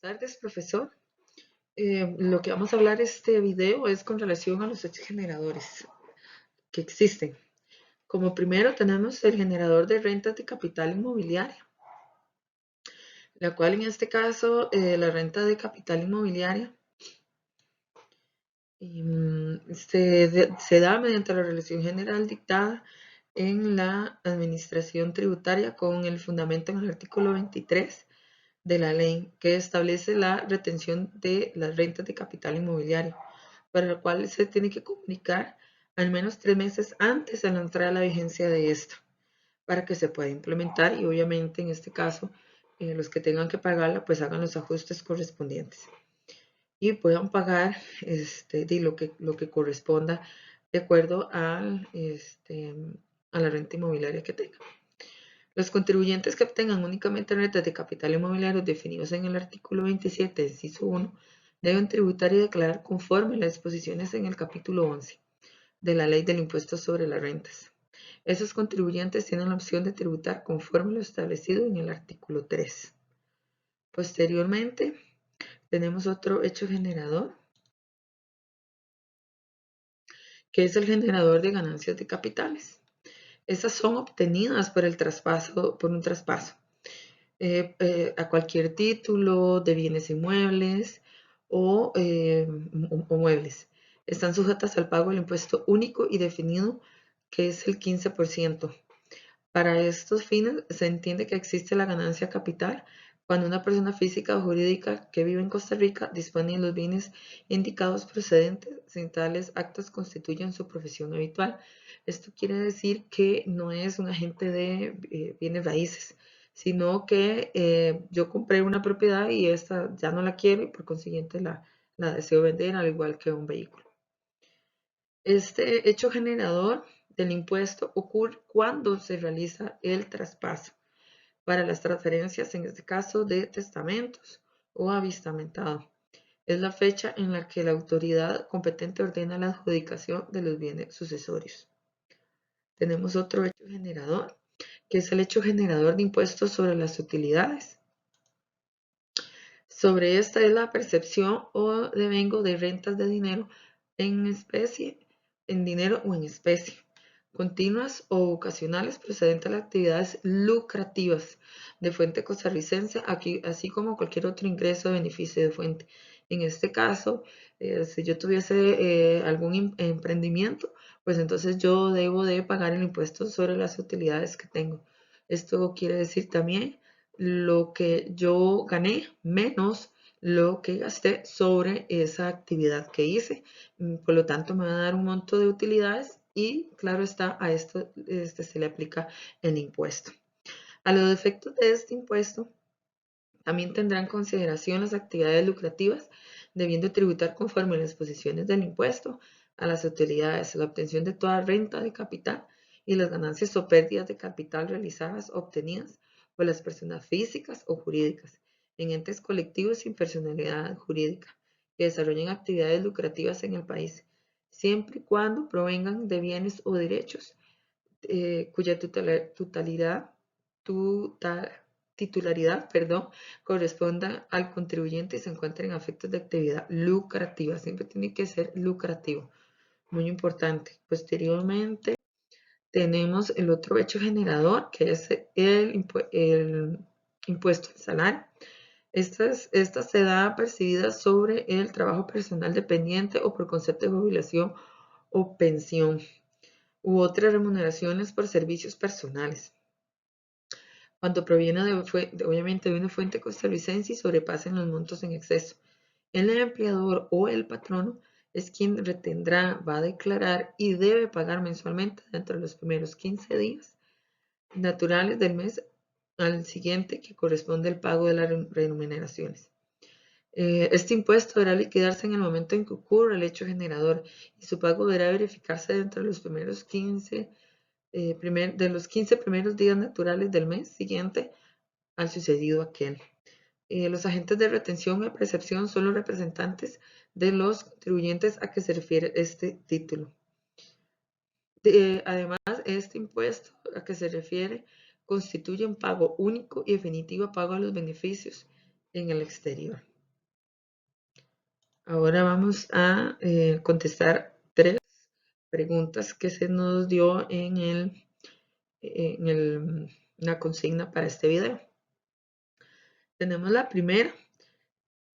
tardes, profesor. Lo que vamos a hablar este video es con relación a los hechos generadores que existen. Como primero tenemos el generador de rentas de capital inmobiliario, la cual en este caso la renta de capital inmobiliaria se da mediante la relación general dictada en la administración tributaria con el fundamento en el artículo 23 de la ley que establece la retención de las rentas de capital inmobiliario, para lo cual se tiene que comunicar al menos 3 meses antes de la entrada a la vigencia de esto, para que se pueda implementar y obviamente en este caso los que tengan que pagarla pues hagan los ajustes correspondientes y puedan pagar lo que corresponda de acuerdo a la renta inmobiliaria que tengan. Los contribuyentes que obtengan únicamente rentas de capital inmobiliario definidos en el artículo 27, inciso 1, deben tributar y declarar conforme a las disposiciones en el capítulo 11 de la Ley del Impuesto sobre las Rentas. Esos contribuyentes tienen la opción de tributar conforme a lo establecido en el artículo 3. Posteriormente, tenemos otro hecho generador, que es el generador de ganancias de capitales. Esas son obtenidas por un traspaso. A cualquier título de bienes inmuebles o muebles. Están sujetas al pago del impuesto único y definido, que es el 15%. Para estos fines, se entiende que existe la ganancia capital cuando una persona física o jurídica que vive en Costa Rica dispone de los bienes indicados procedentes sin tales actos constituyen su profesión habitual. Esto quiere decir que no es un agente de bienes raíces, sino que yo compré una propiedad y esta ya no la quiero y por consiguiente la deseo vender, al igual que un vehículo. Este hecho generador del impuesto ocurre cuando se realiza el traspaso para las transferencias, en este caso de testamentos o avistamentado. Es la fecha en la que la autoridad competente ordena la adjudicación de los bienes sucesorios. Tenemos otro hecho generador, que es el hecho generador de impuestos sobre las utilidades. Sobre esta es la percepción o devengo de rentas de dinero en especie, en dinero o en especie, continuas o ocasionales procedentes de las actividades lucrativas de fuente costarricense, así como cualquier otro ingreso o beneficio de fuente. En este caso, si yo tuviese algún emprendimiento, pues entonces yo debo de pagar el impuesto sobre las utilidades que tengo. Esto quiere decir también lo que yo gané menos lo que gasté sobre esa actividad que hice. Por lo tanto, me va a dar un monto de utilidades y, claro está, a esto se le aplica el impuesto. A los efectos de este impuesto, también tendrán en consideración las actividades lucrativas, debiendo tributar conforme a las disposiciones del impuesto a las utilidades, la obtención de toda renta de capital y las ganancias o pérdidas de capital realizadas o obtenidas por las personas físicas o jurídicas en entes colectivos sin personalidad jurídica que desarrollen actividades lucrativas en el país, siempre y cuando provengan de bienes o derechos cuya titularidad, corresponda al contribuyente y se encuentren en efectos de actividad lucrativa. Siempre tiene que ser lucrativo. Muy importante. Posteriormente tenemos el otro hecho generador, que es el impuesto al salario. Esta se da percibida sobre el trabajo personal dependiente o por concepto de jubilación o pensión u otras remuneraciones por servicios personales. Cuando proviene obviamente de una fuente costarricense y sobrepasen los montos en exceso. El empleador o el patrono es quien retendrá, va a declarar y debe pagar mensualmente dentro de los primeros 15 días naturales del mes al siguiente que corresponde el pago de las remuneraciones. Este impuesto deberá liquidarse en el momento en que ocurra el hecho generador y su pago deberá verificarse dentro de los primeros 15 primeros días naturales del mes siguiente al sucedido aquel. Los agentes de retención y percepción son los representantes de los contribuyentes a que se refiere este título. Además, este impuesto a que se refiere constituye un pago único y definitivo pago a los beneficios en el exterior. Ahora vamos a contestar 3 preguntas que se nos dio en la consigna para este video. Tenemos la primera.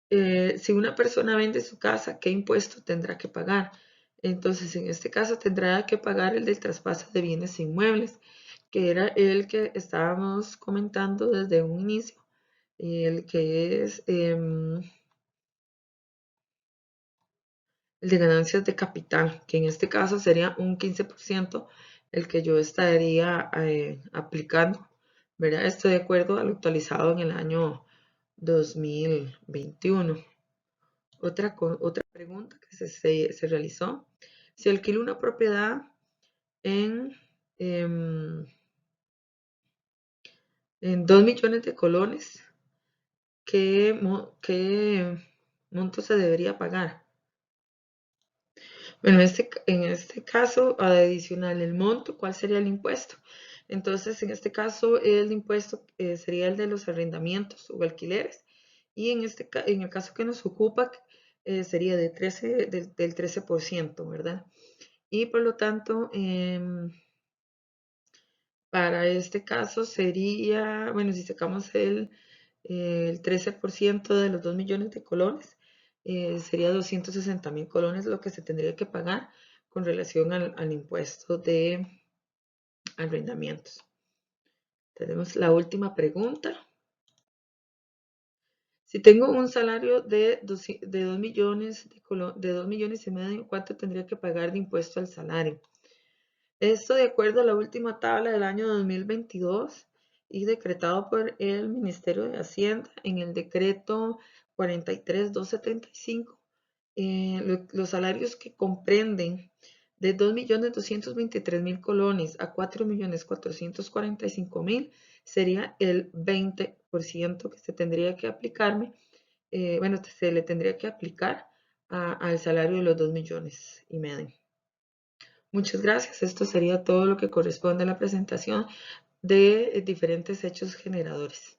Si una persona vende su casa, ¿qué impuesto tendrá que pagar? Entonces, en este caso tendrá que pagar el del traspaso de bienes inmuebles, que era el que estábamos comentando desde un inicio, el que es el de ganancias de capital, que en este caso sería un 15% el que yo estaría aplicando, ¿verdad? Esto de acuerdo a lo actualizado en el año 2021. Otra pregunta que se realizó: si alquilo una propiedad en, em, en 2 millones de colones, ¿qué monto se debería pagar? Bueno, en este caso, adicional el monto, ¿cuál sería el impuesto? Entonces, en este caso, el impuesto sería el de los arrendamientos o alquileres. Y en el caso que nos ocupa, sería del 13%, ¿verdad? Y por lo tanto, para este caso sería, bueno, si sacamos el 13% de los 2 millones de colones, sería 260.000 colones lo que se tendría que pagar con relación al impuesto de arrendamientos. Tenemos la última pregunta. Si tengo un salario de 2 millones de 2 millones y medio, ¿cuánto tendría que pagar de impuesto al salario? Esto de acuerdo a la última tabla del año 2022 y decretado por el Ministerio de Hacienda en el decreto 43.275. Los salarios que comprenden de 2.223.000 colones a 4.445.000 sería el 20% que se tendría que aplicarme, bueno, se le tendría que aplicar al salario de los 2 millones y medio. Muchas gracias. Esto sería todo lo que corresponde a la presentación de diferentes hechos generadores.